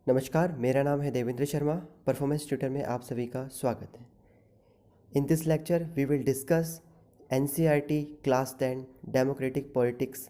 नमस्कार, मेरा नाम है देवेंद्र शर्मा। परफॉर्मेंस ट्यूटर में आप सभी का स्वागत है। In this lecture we will discuss NCERT class 10 democratic politics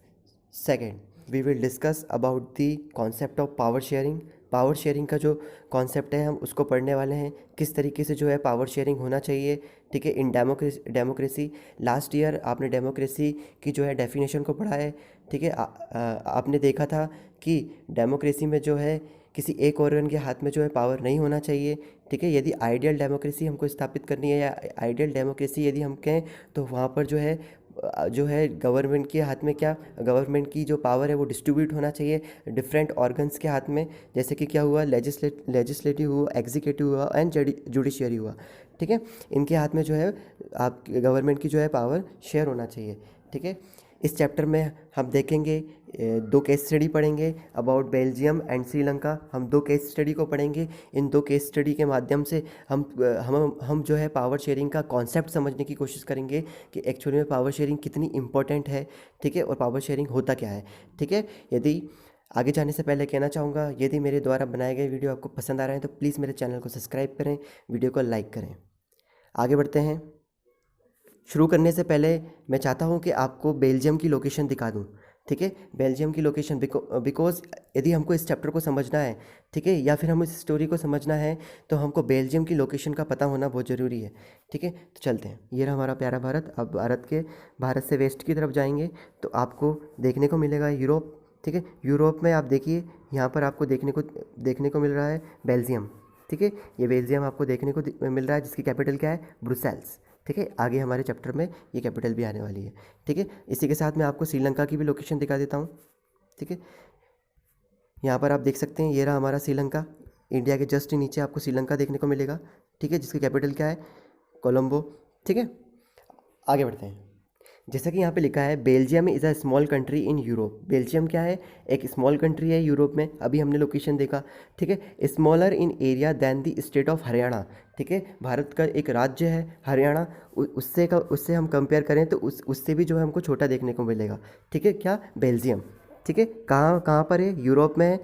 second. We will discuss about the concept of power sharing. Power sharing का जो कॉन्सेप्ट है हम उसको पढ़ने वाले हैं, किस तरीके से जो है पावर शेयरिंग होना चाहिए। ठीक है, इन डेमोक्रेसी लास्ट ईयर आपने डेमोक्रेसी की जो है डेफिनेशन को पढ़ा है। ठीक है, आपने देखा था कि डेमोक्रेसी में जो है किसी एक ऑर्गन के हाथ में जो है पावर नहीं होना चाहिए। ठीक है, यदि आइडियल डेमोक्रेसी हमको स्थापित करनी है या आइडियल डेमोक्रेसी यदि हम कहें तो वहाँ पर जो है गवर्नमेंट के हाथ में क्या, गवर्नमेंट की जो पावर है वो डिस्ट्रीब्यूट होना चाहिए डिफरेंट ऑर्गन्स के हाथ में। जैसे कि क्या हुआ, लेजिस्लेटिव हुआ, एग्जीक्यूटिव हुआ एंड जुडिशियरी हुआ। ठीक है, इनके हाथ में जो है आप गवर्नमेंट की जो है पावर शेयर होना चाहिए। ठीक है, इस चैप्टर में हम देखेंगे दो केस स्टडी पढ़ेंगे अबाउट बेल्जियम एंड श्रीलंका। हम दो केस स्टडी को पढ़ेंगे। इन दो केस स्टडी के माध्यम से हम जो है पावर शेयरिंग का कॉन्सेप्ट समझने की कोशिश करेंगे कि एक्चुअली में पावर शेयरिंग कितनी इंपॉर्टेंट है। ठीक है, और पावर शेयरिंग होता क्या है। ठीक है, यदि आगे जाने से पहले कहना चाहूँगा, यदि मेरे द्वारा बनाए गए वीडियो आपको पसंद आ रहे हैं तो प्लीज़ मेरे चैनल को सब्सक्राइब करें, वीडियो को लाइक करें। आगे बढ़ते हैं। शुरू करने से पहले मैं चाहता हूं कि आपको बेल्जियम की लोकेशन दिखा दूं। ठीक है, बेल्जियम की लोकेशन बिकॉज यदि हमको इस चैप्टर को समझना है, ठीक है, या फिर हम इस स्टोरी को समझना है तो हमको बेल्जियम की लोकेशन का पता होना बहुत ज़रूरी है। ठीक है, तो चलते हैं। ये रहा हमारा प्यारा भारत। अब भारत से वेस्ट की तरफ जाएंगे तो आपको देखने को मिलेगा यूरोप। ठीक है, यूरोप में आप देखिए यहाँ पर आपको देखने को मिल रहा है बेल्जियम। ठीक है, ये बेल्जियम आपको देखने को मिल रहा है, जिसकी कैपिटल क्या है, ब्रुसेल्स। ठीक है, आगे हमारे चैप्टर में ये कैपिटल भी आने वाली है। ठीक है, इसी के साथ मैं आपको श्रीलंका की भी लोकेशन दिखा देता हूँ। ठीक है, यहाँ पर आप देख सकते हैं, ये रहा हमारा श्रीलंका। इंडिया के जस्ट नीचे आपको श्रीलंका देखने को मिलेगा। ठीक है, जिसकी कैपिटल क्या है, कोलंबो। ठीक है, आगे बढ़ते हैं। जैसा कि यहाँ पे लिखा है, Belgium is a small country in Europe. Belgium क्या है, एक स्मॉल कंट्री है यूरोप में। अभी हमने लोकेशन देखा। ठीक है, smaller in area than the state of Haryana. ठीक है, भारत का एक राज्य है हरियाणा, उससे हम कंपेयर करें तो उससे भी जो है हमको छोटा देखने को मिलेगा। ठीक है, क्या, बेल्जियम। ठीक है, कहाँ कहाँ पर है, यूरोप में है।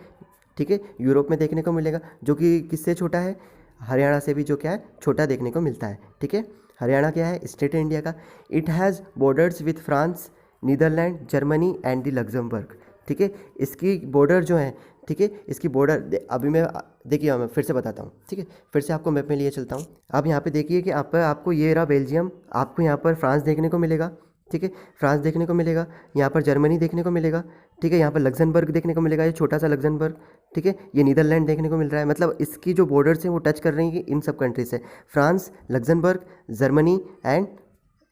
ठीक है, यूरोप में देखने को मिलेगा, जो कि किससे छोटा है, हरियाणा से भी जो क्या है छोटा देखने को मिलता है। ठीक है, हरियाणा क्या है, स्टेट है इंडिया का। It has borders with France, Netherland, Germany and the Luxembourg. ठीक है, इसकी बॉर्डर जो है, ठीक है, इसकी बॉर्डर अभी मैं देखिए मैं फिर से बताता हूँ। ठीक है, फिर से आपको मैप में लिए चलता हूँ। आप यहाँ पे देखिए कि आपको ये रहा बेल्जियम, आपको यहाँ पर फ्रांस देखने को मिलेगा। ठीक है, फ्रांस देखने को मिलेगा, यहाँ पर जर्मनी देखने को मिलेगा। ठीक है, यहाँ पर लग्जमबर्ग देखने को मिलेगा, ये छोटा सा लग्जमबर्ग। ठीक है, ये नीदरलैंड देखने को मिल रहा है। मतलब इसकी जो बॉर्डर्स हैं वो टच कर रही हैं इन सब कंट्री से, France, Luxembourg, Germany and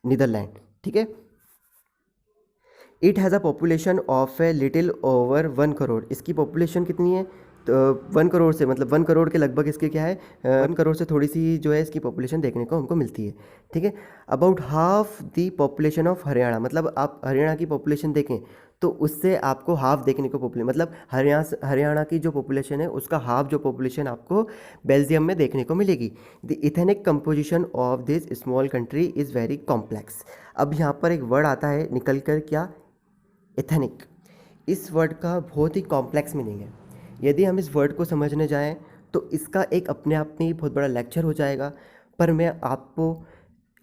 Netherland. ठीक है, it has a population of a little over 1 crore. इसकी पॉपुलेशन कितनी है, तो 1 करोड़ से, मतलब 1 करोड़ के लगभग इसके क्या है, 1 करोड़ से थोड़ी सी जो है इसकी पॉपुलेशन देखने को हमको मिलती है। ठीक है, about half the population of Haryana. मतलब आप हरियाणा की पॉपुलेशन देखें तो उससे आपको हाफ देखने को मतलब हरियाणा की जो पॉपुलेशन है उसका हाफ जो पॉपुलेशन आपको बेल्जियम में देखने को मिलेगी। The ethnic composition of this small country is very complex. अब यहाँ पर एक वर्ड आता है निकल कर, क्या, एथेनिक। इस वर्ड का बहुत ही कॉम्प्लेक्स मीनिंग है। यदि हम इस वर्ड को समझने जाएं तो इसका एक अपने आप में ही बहुत बड़ा लेक्चर हो जाएगा, पर मैं आपको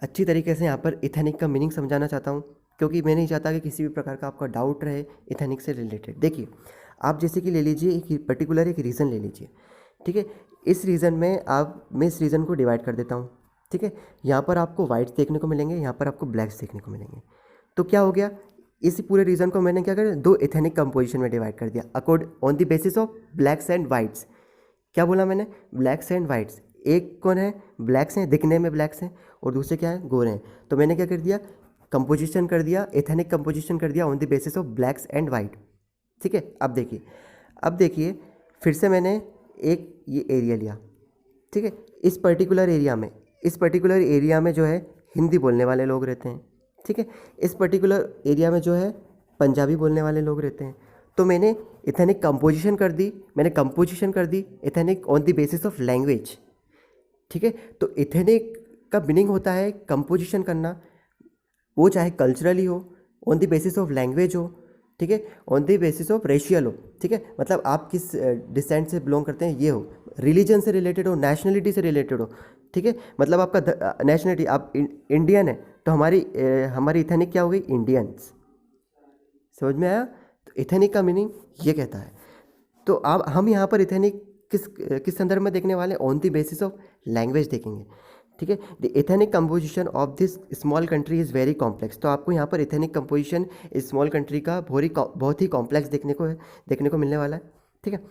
अच्छी तरीके से यहाँ पर इथेनिक का मीनिंग समझाना चाहता हूँ, क्योंकि मैं नहीं चाहता कि किसी भी प्रकार का आपका डाउट रहे इथेनिक से रिलेटेड। देखिए, आप जैसे कि ले लीजिए एक पर्टिकुलर एक रीज़न ले लीजिए। ठीक है, इस रीज़न में मैं इस रीज़न को डिवाइड कर देता हूँ। ठीक है, यहाँ पर आपको वाइट्स देखने को मिलेंगे, यहाँ पर आपको ब्लैक्स देखने को मिलेंगे। तो क्या हो गया, इस पूरे रीजन को मैंने क्या कर दो एथेनिक कंपोजिशन में डिवाइड कर दिया accord on the basis of blacks and whites. क्या बोला मैंने, ब्लैक्स एंड वाइट्स। एक कौन है, ब्लैक्स हैं, दिखने में ब्लैक्स हैं, और दूसरे क्या है, गोरे हैं। तो मैंने क्या कर दिया, कंपोजिशन कर दिया, एथेनिक कंपोजिशन कर दिया on the basis of blacks and white. ठीक है, अब देखिए फिर से मैंने एक ये एरिया लिया। ठीक है, इस पर्टिकुलर एरिया में जो है हिंदी बोलने वाले लोग रहते हैं। ठीक है, इस पर्टिकुलर एरिया में जो है पंजाबी बोलने वाले लोग रहते हैं। तो मैंने एथेनिक कंपोजिशन कर दी ethnic on the basis of language. ठीक है, तो एथेनिक का मीनिंग होता है कंपोजिशन करना, वो चाहे कल्चरली हो, on the basis of language हो, ठीक है, on the basis of racial हो, ठीक है, मतलब आप किस डिसेंट से बिलोंग करते हैं ये हो, रिलीजन से रिलेटेड हो, नेशनलिटी से रिलेटेड हो, ठीक है, मतलब आपका नेशनलिटी, आप इंडियन है तो हमारी इथेनिक क्या हो गई, इंडियंस। समझ में आया? तो इथेनिक का मीनिंग ये कहता है। तो आप हम यहाँ पर इथेनिक किस संदर्भ में देखने वाले हैं, on the basis of language देखेंगे, ठीक है। The ethnic composition of this small country is very complex. तो आपको यहाँ पर इथेनिक कंपोजिशन इस स्मॉल कंट्री का बहुत ही कॉम्प्लेक्स देखने को मिलने वाला है, ठीक है।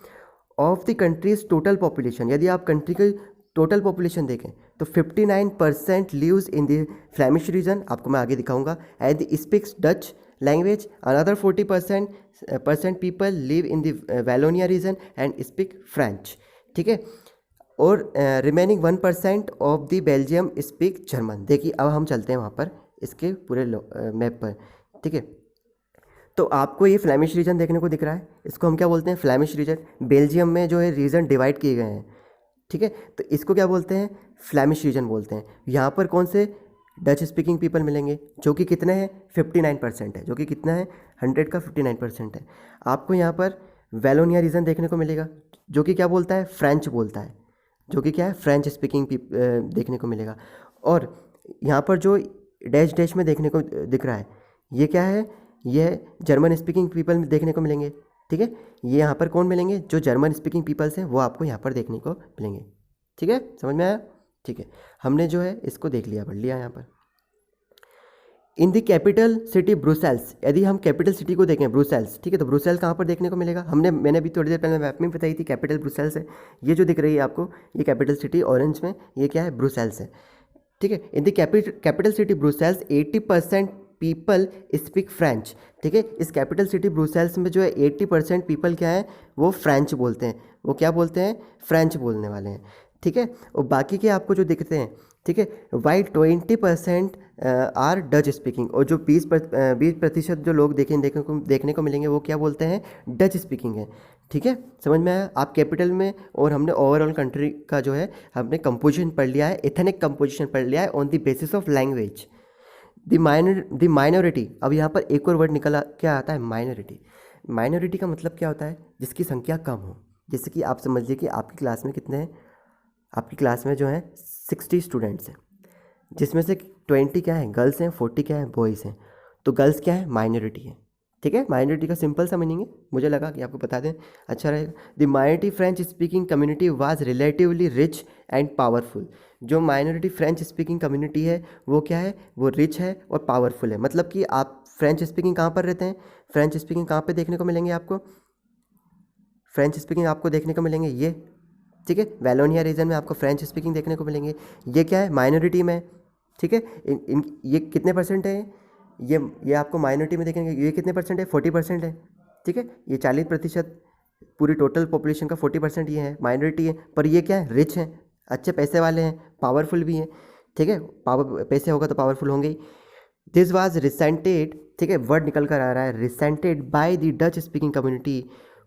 Of the country's total population, यदि आप कंट्री की टोटल पॉपुलेशन देखें तो 59% lives in the Flemish region, आपको मैं आगे दिखाऊंगा, and speaks Dutch language. Another 40% people live in the Wallonia region and speak French, ठीक है। और remaining 1% of the Belgium speak German. देखिए अब हम चलते हैं वहाँ पर इसके पूरे मैप पर, ठीक है। तो आपको ये फ्लैमिश रीजन देखने को दिख रहा है, इसको हम क्या बोलते हैं, फ्लैमिश रीजन। बेल्जियम में जो है रीजन डिवाइड किए गए हैं, ठीक है, तो इसको क्या बोलते हैं, फ्लैमिश रीजन बोलते हैं। यहाँ पर कौन से डच स्पीकिंग पीपल मिलेंगे, जो कि कितने हैं, 59% है, जो कि कितना है, 100 का 59% है। आपको यहाँ पर वैलोनिया रीजन देखने को मिलेगा, जो कि क्या बोलता है, फ्रेंच बोलता है, जो कि क्या है, फ्रेंच स्पीकिंग देखने को मिलेगा। और यहाँ पर जो डैश डैश में देखने को दिख रहा है, ये क्या है, ये जर्मन स्पीकिंग पीपल देखने को मिलेंगे, ठीक है। ये यहाँ पर कौन मिलेंगे, जो जर्मन स्पीकिंग पीपल्स हैं वो आपको यहाँ पर देखने को मिलेंगे, ठीक है, समझ में आया, ठीक है। हमने जो है इसको देख लिया, पढ़ लिया यहाँ पर। In the capital city Brussels, यदि हम कैपिटल सिटी को देखें ब्रुसेल्स, ठीक है, तो ब्रुसेल्स कहाँ पर देखने को मिलेगा, मैंने अभी थोड़ी देर पहले मैप में बताई थी, कैपिटल ब्रुसेल्स है। ये जो दिख रही है आपको, ये कैपिटल सिटी ऑरेंज में, ये क्या है, ब्रुसेल्स है, ठीक है। In the capital city Brussels 80% people speak French, ठीक है। इस कैपिटल सिटी ब्रुसेल्स में जो है 80% पीपल क्या है, वो फ्रेंच बोलते हैं, वो क्या बोलते हैं, फ्रेंच बोलने वाले हैं, ठीक है। और बाकी के आपको जो दिखते हैं, ठीक है, वाई 20% आर डच स्पीकिंग, और जो 20% जो लोग देखने को मिलेंगे वो क्या बोलते हैं, डच स्पीकिंग है, ठीक है, समझ में आया। आप कैपिटल में, और हमने ओवरऑल कंट्री का जो है हमने कंपोजिशन पढ़ लिया है, एथनिक कंपोजिशन पढ़ लिया है on the basis of language. The minority, अब यहाँ पर एक और वर्ड निकला, क्या आता है, माइनॉरिटी। माइनॉरिटी का मतलब क्या होता है, जिसकी संख्या कम हो। जैसे कि आप समझ लीजिए कि आपकी क्लास में कितने हैं, आपकी क्लास में जो है 60 स्टूडेंट्स हैं, जिसमें से 20 क्या है, गर्ल्स हैं, 40 क्या है, बॉयज़ हैं। तो गर्ल्स क्या है, माइनॉरिटी है, ठीक है। माइनॉरिटी का सिंपल सा मीनिंग है, मुझे लगा कि आपको बता दें, अच्छा रहेगा। The minority French speaking community was relatively rich and powerful. जो माइनॉरिटी फ्रेंच स्पीकिंग कम्युनिटी है वो क्या है, वो रिच है और पावरफुल है। मतलब कि आप फ्रेंच स्पीकिंग कहाँ पर रहते हैं, फ्रेंच स्पीकिंग कहाँ पर देखने को मिलेंगे आपको, फ्रेंच स्पीकिंग आपको देखने को मिलेंगे ये, ठीक है, वैलोनिया रीजन में आपको फ्रेंच स्पीकिंग देखने को मिलेंगे। ये क्या है, माइनॉरिटी में, ठीक है। ये कितने परसेंट है, ये आपको माइनॉरिटी में देखेंगे, ये कितने परसेंट है, 40% है, ठीक है। ये 40%, पूरी टोटल पॉपुलेशन का 40% ये है, माइनॉरिटी है। पर ये क्या है, रिच हैं, अच्छे पैसे वाले हैं, पावरफुल भी हैं, ठीक है। पैसे होगा तो पावरफुल होंगे ही। दिस वाज रिसेंटेड, ठीक है, वर्ड निकल कर आ रहा है, resented by the Dutch speaking community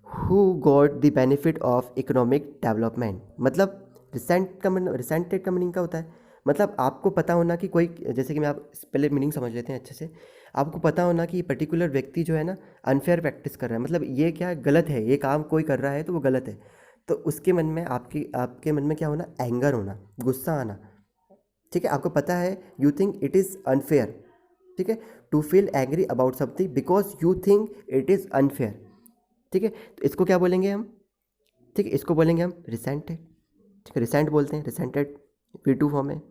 who got the benefit of economic development. मतलब रिसेंटेड का मीनिंग क्या होता है, मतलब आपको पता होना कि कोई, जैसे कि मैं आप पहले मीनिंग समझ लेते हैं अच्छे से। आपको पता होना कि पर्टिकुलर व्यक्ति जो है ना अनफेयर प्रैक्टिस कर रहा है, मतलब ये क्या है, गलत है, ये काम कोई कर रहा है तो वो गलत है। तो उसके मन में, आपके मन में क्या होना, एंगर होना, गुस्सा आना, ठीक है। आपको पता है, you think it is unfair, ठीक है, to feel angry about something because you think it is unfair, ठीक है। तो इसको क्या बोलेंगे हम, ठीक है, इसको बोलेंगे हम रिसेंटेड, ठीक है, रिसेंट बोलते हैं, रिसेंटेड V2 फॉर्म है।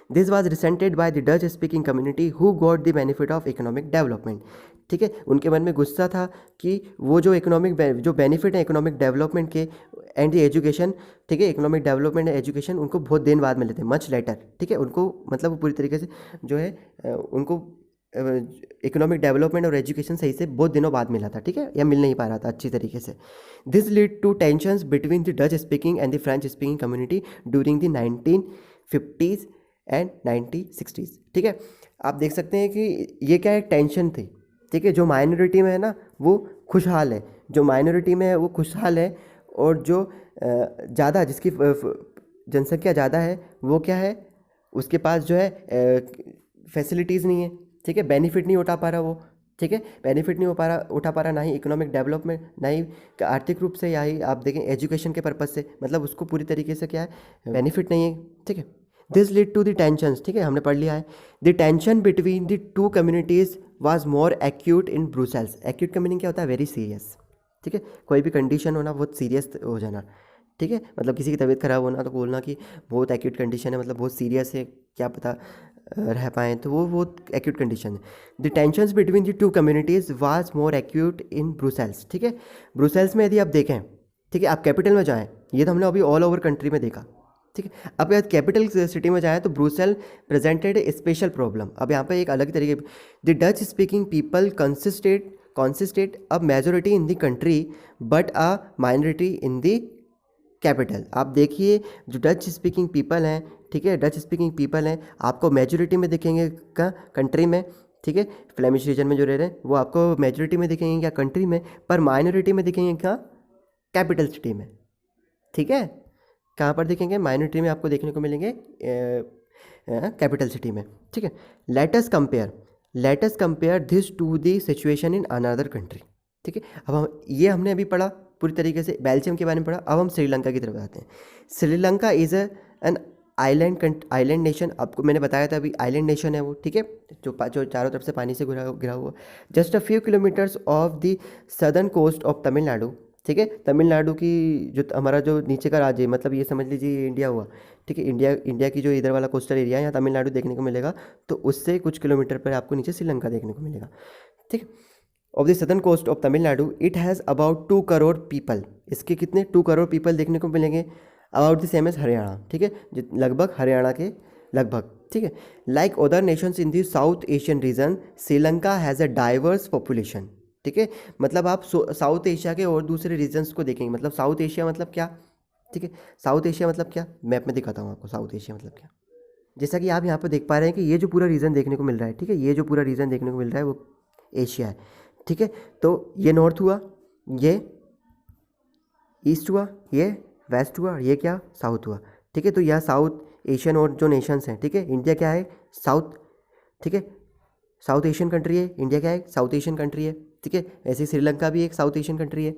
This was resented by the Dutch speaking community who got the benefit of economic development, ठीक है। उनके मन में गुस्सा था कि वो जो जो बेनिफिट है इकोनॉमिक डेवलपमेंट के एंड द एजुकेशन, ठीक है, इकोनॉमिक डेवलपमेंट एंड एजुकेशन उनको बहुत दिन बाद मिले थे, मच लेटर, ठीक है। उनको मतलब पूरी तरीके से जो है उनको इकोनॉमिक डेवलपमेंट और एजुकेशन सही से बहुत दिनों बाद मिला था, ठीक है, या मिल नहीं पा रहा था अच्छी तरीके से। This lead to tensions between the Dutch speaking and the French speaking community during the 1950s and 1960s, ठीक है। आप देख सकते हैं कि ये क्या है, टेंशन थी, ठीक है। जो माइनॉरिटी में है ना वो खुशहाल है, जो माइनॉरिटी में है वो खुशहाल है, और जो ज़्यादा, जिसकी जनसंख्या ज़्यादा है वो क्या है, उसके पास जो है फैसिलिटीज़ नहीं है, ठीक है, बेनिफिट नहीं उठा पा रहा वो, ठीक है, बेनिफिट नहीं उठा पा रहा, ना ही इकोनॉमिक डेवलपमेंट, ना ही आर्थिक रूप से, या ही आप देखें एजुकेशन के पर्पज़ से, मतलब उसको पूरी तरीके से क्या है, बेनिफिट नहीं है। ठीक है, this lead to the tensions. ठीक है, हमने पढ़ लिया है। The tension between the two communities was more acute in Brussels. Acute का मीनिंग क्या होता है? Very serious. ठीक है, कोई भी कंडीशन होना, बहुत सीरियस हो जाना। ठीक है, मतलब किसी की तबीयत खराब होना तो बोलना कि बहुत एक्यूट कंडीशन है, मतलब बहुत सीरियस है, क्या पता रह पाएँ, तो वो बहुत एक्यूट कंडीशन है। The tensions between the two communities was more acute in Brussels. ठीक है, ब्रुसेल्स में यदि आप देखें, ठीक है, आप कैपिटल में जाएँ, ये तो हमने अभी ऑल ओवर कंट्री में देखा। ठीक है, अब यदि कैपिटल सिटी में जाए तो ब्रुसेल प्रेजेंटेड ए स्पेशल प्रॉब्लम। अब यहाँ पे एक अलग तरीके, the Dutch speaking people consisted a majority in the country but a minority in the capital. आप देखिए जो डच स्पीकिंग पीपल हैं, ठीक है, डच स्पीकिंग पीपल हैं, आपको मेजोरिटी में दिखेंगे का कंट्री में। ठीक है, फ्लेमिश रीजन में जो रह रहे हैं वो आपको मेजोरिटी में दिखेंगे क्या? कंट्री में। पर माइनॉरिटी में दिखेंगे क्या? कैपिटल सिटी में। ठीक है, कहाँ पर दिखेंगे? माइनॉरिटी में आपको देखने को मिलेंगे कैपिटल सिटी में। ठीक है, let us compare this to the situation in another country. ठीक है, अब हमने अभी पढ़ा पूरी तरीके से, बेल्जियम के बारे में पढ़ा। अब हम श्रीलंका की तरफ आते हैं। Sri Lanka is an island nation. आपको मैंने बताया था अभी, आइलैंड नेशन है वो। ठीक है, जो चारों तरफ से पानी से घिरा हुआ, just a few kilometres off the southern coast of Tamil Nadu. ठीक है, तमिलनाडु की जो हमारा जो नीचे का राज्य है, मतलब ये समझ लीजिए इंडिया हुआ। ठीक है, इंडिया की जो इधर वाला कोस्टल एरिया है, यहाँ तमिलनाडु देखने को मिलेगा, तो उससे कुछ किलोमीटर पर आपको नीचे श्रीलंका देखने को मिलेगा। ठीक है, of the southern coast of Tamil Nadu, it has about 2 crore people. इसके कितने? 2 करोड़ पीपल देखने को मिलेंगे। About the same as Haryana. ठीक है, लगभग हरियाणा के लगभग। ठीक है, like other nations in the South Asian region, Sri Lanka has a diverse population. ठीक है, मतलब आप साउथ एशिया के और दूसरे रीजन्स को देखेंगे, मतलब साउथ एशिया मतलब क्या? ठीक है, साउथ एशिया मतलब क्या, मैप में दिखाता हूँ आपको साउथ एशिया मतलब क्या। जैसा कि आप यहाँ पर देख पा रहे हैं कि ये जो पूरा रीजन देखने को मिल रहा है, ठीक है, ये जो पूरा रीजन देखने को मिल रहा है वो एशिया है। ठीक है, तो ये नॉर्थ हुआ, ये ईस्ट हुआ, ये वेस्ट हुआ, और ये क्या? साउथ हुआ। ठीक है, तो यह साउथ एशियन और जो नेशंस हैं, ठीक है, इंडिया क्या है? साउथ। ठीक है, साउथ एशियन कंट्री है, इंडिया क्या है? साउथ एशियन कंट्री है। ठीक है, ऐसे श्रीलंका भी एक साउथ एशियन कंट्री है।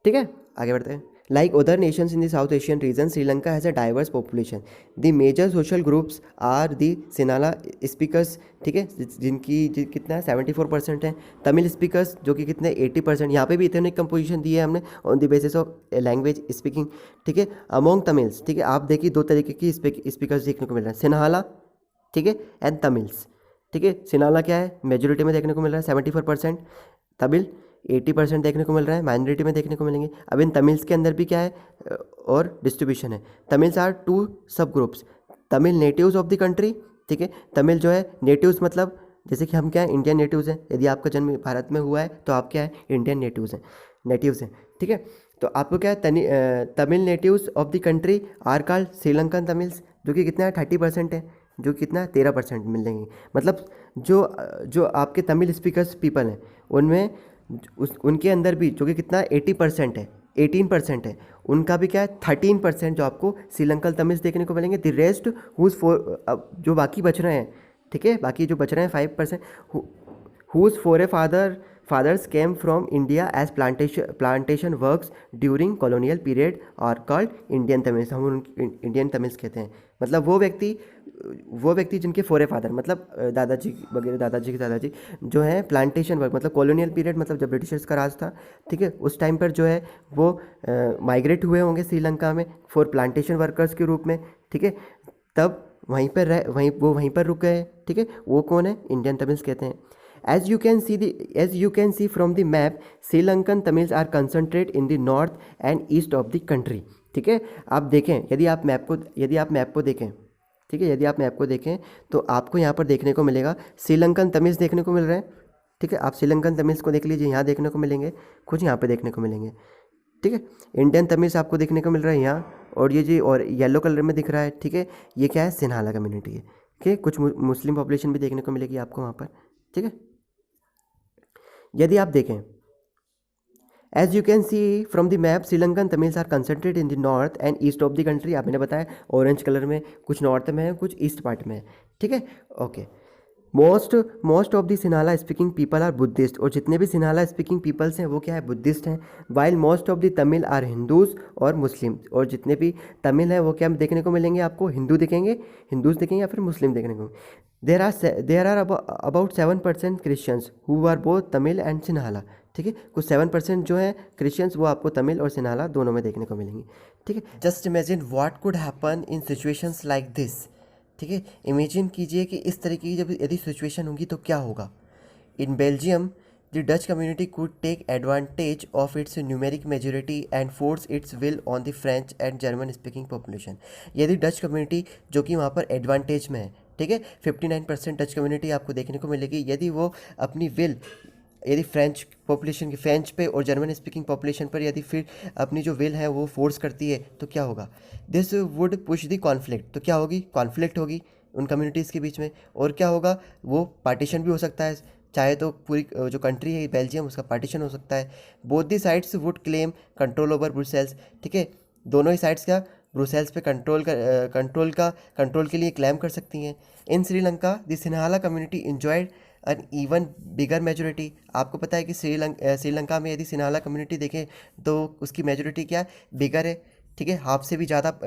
ठीक है, आगे बढ़ते हैं। Like other nations in the South Asian region, Sri Lanka has a diverse population. The major social groups are the Sinhala speakers. ठीक है, जिनकी कितना है? 74% है। तमिल स्पीकर्स जो कि कितने? 80%। यहाँ पे भी इथनिक कंपोजिशन दी है हमने on the basis of language speaking. ठीक है, अमोंग तमिल्स। ठीक है, आप देखिए 2 तरीके की स्पीकर्स देखने को मिल रहा है, सिन्हाला, ठीक है, एंड तमिल्स। ठीक है, सिनाला क्या है? मेजोरिटी में देखने को मिल रहा है 74%। तमिल 80% देखने को मिल रहा है, माइनॉरिटी में देखने को मिलेंगे। अब इन तमिल्स के अंदर भी क्या है और डिस्ट्रीब्यूशन है। तमिल्स आर 2 सब groups, Tamil natives of the country. ठीक है, तमिल जो है नेटिव्स, मतलब जैसे कि हम क्या है? इंडियन नेटिव्स हैं। यदि आपका जन्म भारत में हुआ है तो आप क्या है? इंडियन नेटिव्स हैं। ठीक है, तो आपको क्या है? Tamil natives of the country are called Sri Lankan Tamils, जो कि कितना है? 30% है, जो कितना 13% मिलेंगे। मतलब जो आपके तमिल स्पीकर्स पीपल हैं उनमें उनके अंदर भी जो कि कितना 80% है, 18% है, उनका भी क्या है? 13% जो आपको श्रीलंकन तमिल्स देखने को मिलेंगे। द रेस्ट हुज जो बाकी बच रहे हैं, ठीक है, बाकी जो बच रहे हैं 5%, whose fathers came from India as plantation works during colonial period और कॉल्ड इंडियन तमिल्स। हम इंडियन तमिल्स कहते हैं। मतलब वो व्यक्ति जिनके फादर, मतलब दादाजी वगैरह, दादाजी के दादाजी जो है प्लांटेशन वर्क, मतलब कॉलोनियल पीरियड, मतलब जब ब्रिटिशर्स का राज था, ठीक है, उस टाइम पर जो है वो माइग्रेट हुए होंगे श्रीलंका में फॉर प्लांटेशन वर्कर्स के रूप में। ठीक है, तब वहीं पर रुक गए। ठीक है, वो कौन है? इंडियन तमिल्स कहते हैं। As you can see from the map, Sri Lankan Tamils are concentrated in the north and east of the country. ठीक है, आप देखें, यदि आप मैप को देखें, ठीक है, यदि आप मैप को देखें तो आपको यहाँ पर देखने को मिलेगा श्रीलंकन तमिल्स देखने को मिल रहे हैं। ठीक है, आप श्रीलंकन तमिल्स को देख लीजिए, यहाँ देखने को मिलेंगे, कुछ यहाँ पे देखने को मिलेंगे। ठीक है, इंडियन तमिल्स आपको देखने को मिल रहा है यहाँ, और ये जी और येलो कलर में दिख रहा है। ठीक है, ये क्या है? सिन्हाला कम्युनिटी है। ठीक है, कुछ मुस्लिम पॉपुलेशन भी देखने को मिलेगी आपको वहाँ पर। ठीक है, यदि आप देखें, as you can see from the map, Sri Lankan Tamils are concentrated in the north and east of the country. आप मैंने बताया ऑरेंज कलर में, कुछ नॉर्थ में है, कुछ ईस्ट पार्ट में है। ठीक है, okay. Most of the Sinhala speaking people are Buddhist, और जितने भी सिन्हाला स्पीकिंग पीपल्स हैं वो क्या है, बुद्धिस्ट हैं। While most of the Tamil are Hindus और मुस्लिम, और जितने भी तमिल हैं वो क्या देखने को मिलेंगे आपको, हिंदू दिखेंगे, हिंदूज दिखेंगे या फिर मुस्लिम देखने को। There are about 7% Christians who are both Tamil and Sinhala. ठीक है, कुछ 7% जो है क्रिश्चियंस वो आपको तमिल और सिन्हाला दोनों में देखने को मिलेंगे। ठीक है, just imagine what could happen in situations like this. ठीक है, इमेजिन कीजिए कि इस तरीके की जब यदि सिचुएशन होगी तो क्या होगा। In Belgium the Dutch community could take advantage of its numeric majority and force its will on the French and German speaking population. यदि डच कम्युनिटी जो कि वहाँ पर एडवांटेज में है, ठीक है, 59% डच कम्युनिटी आपको देखने को मिलेगी, यदि वो अपनी विल यदि फ्रेंच पॉपुलेशन की फ्रेंच पे और जर्मन स्पीकिंग पॉपुलेशन पर यदि फिर अपनी जो विल है वो फोर्स करती है तो क्या होगा, this would push the conflict. तो क्या होगी, कॉन्फ्लिक्ट होगी उन कम्युनिटीज़ के बीच में, और क्या होगा, वो पार्टीशन भी हो सकता है, चाहे तो पूरी जो कंट्री है बेल्जियम उसका पार्टीशन हो सकता है। Both the sides would claim control over Brussels. ठीक है, दोनों ही साइड्स का ब्रुसेल्स पे कंट्रोल के लिए क्लेम कर सकती हैं। In Sri Lanka the Sinhala community enjoyed an even bigger majority. आपको पता है कि श्रीलंका में यदि सिन्हाला कम्युनिटी देखें तो उसकी मेजोरिटी क्या है, बिगर है। ठीक है, हाफ से भी ज़्यादा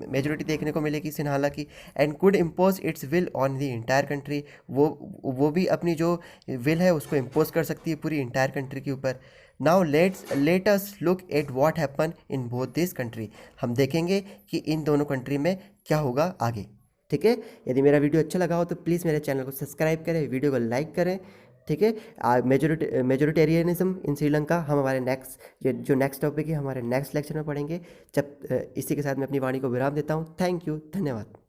मेजोरिटी देखने को मिलेगी सिन्हाला की। And could impose it's will on the entire country. वो भी अपनी जो विल है उसको इम्पोज कर सकती है पूरी इंटायर कंट्री के ऊपर। Now let us look at what happen in both this country. हम देखेंगे कि इन दोनों कंट्री में क्या होगा आगे। ठीक है, यदि मेरा वीडियो अच्छा लगा हो तो प्लीज़ मेरे चैनल को सब्सक्राइब करें, वीडियो को लाइक करें। ठीक है, मेजोरिटेरियनिज्म इन श्रीलंका हम हमारे जो नेक्स्ट टॉपिक है हमारे नेक्स्ट लेक्चर में पढ़ेंगे। जब इसी के साथ मैं अपनी वाणी को विराम देता हूँ। थैंक यू, धन्यवाद।